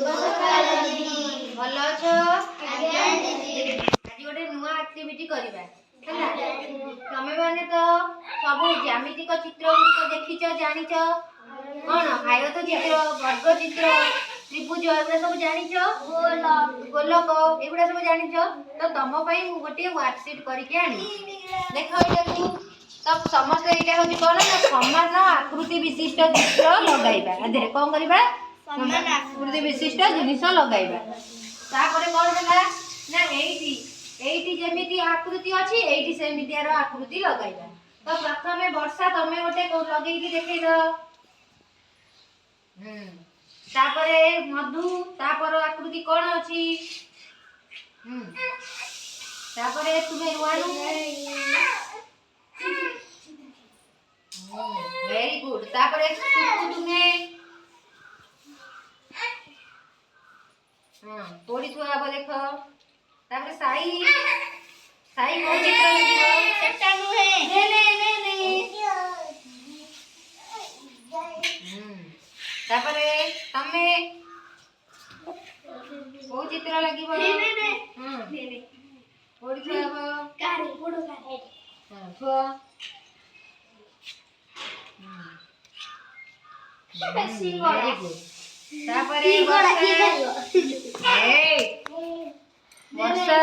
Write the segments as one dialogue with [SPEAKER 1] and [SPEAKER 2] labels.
[SPEAKER 1] भल अछ आज गोटे नुआ एक्टिविटी करबा हैला तमे माने तो सब ज्यामितिक चित्र देखिछ जानिछ कोन आयत चित्र वर्ग चित्र त्रिभुज एगुड़ा सब जानिछ गोलक एगुड़ा सब जानिछ तो तम पई मु गोटे वर्कशीट करके आनी देखो एटा तब समस्त एटा होची कोन ना समान आकृति विशिष्ट चित्र लगाइबा अधे कोन करबा समान आकृति विशिष्ट जिनिस लगाइबा तापरे कोन होला ना एठी जेमिति आकृति अछि एठी सेमितियार आकृति लगाइबा तो प्रथमे वर्षा तमे गोटे लगेई कि देखै दो तापरे मधु तापर आकृति कोन अछि तापरे तुमे रुआनु वेरी गुड तापरे तुमे तोड़ी थुआ अब देखो तापरे साई साई को चित्र लिखो सेटा नु है ने तापरे तमे को चित्र लागिबो ने तोड़ी थुआ अब कारी बडो कारी थुआ वेरी गुड तापरे वर्षा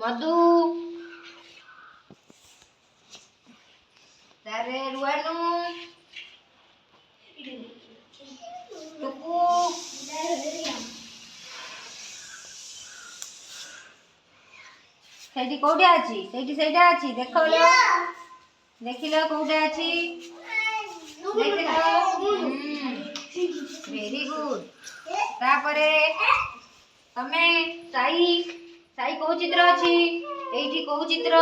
[SPEAKER 1] मधु तारे रुआनु टुकु सेठी कोडा अछि सेठी सेटा अछि देखलो देखिलो कोडा अछि वेरी गुड तापरे तमे साई साई को चित्र अछि एठी को चित्र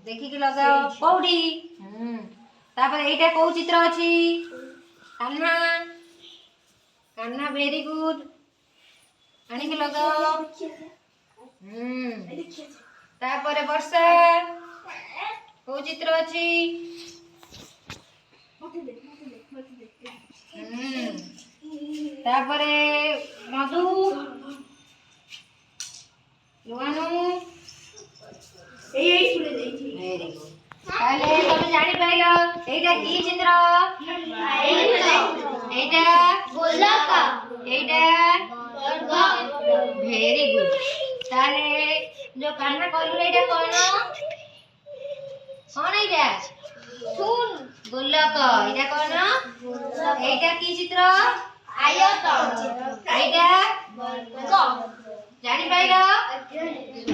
[SPEAKER 1] देखि कि लगाओ कोडी तापरे एटा को चित्र अछि कान्हा कान्हा वेरी गुड आनी कि लगाओ तापरे वर्षा को चित्र अछि तापरे मधु लुआनु एई छुले देछि वेरी गुड ताले तमे जानि पाइलो एटा की चित्र एटा गोलक एटा वर्ग वेरी गुड ताले जो कान्हा कहलु एटा कोन एटा सुन गोलक एटा कोन एटा की चित्र आयत एटा वर्ग जानि पाइलो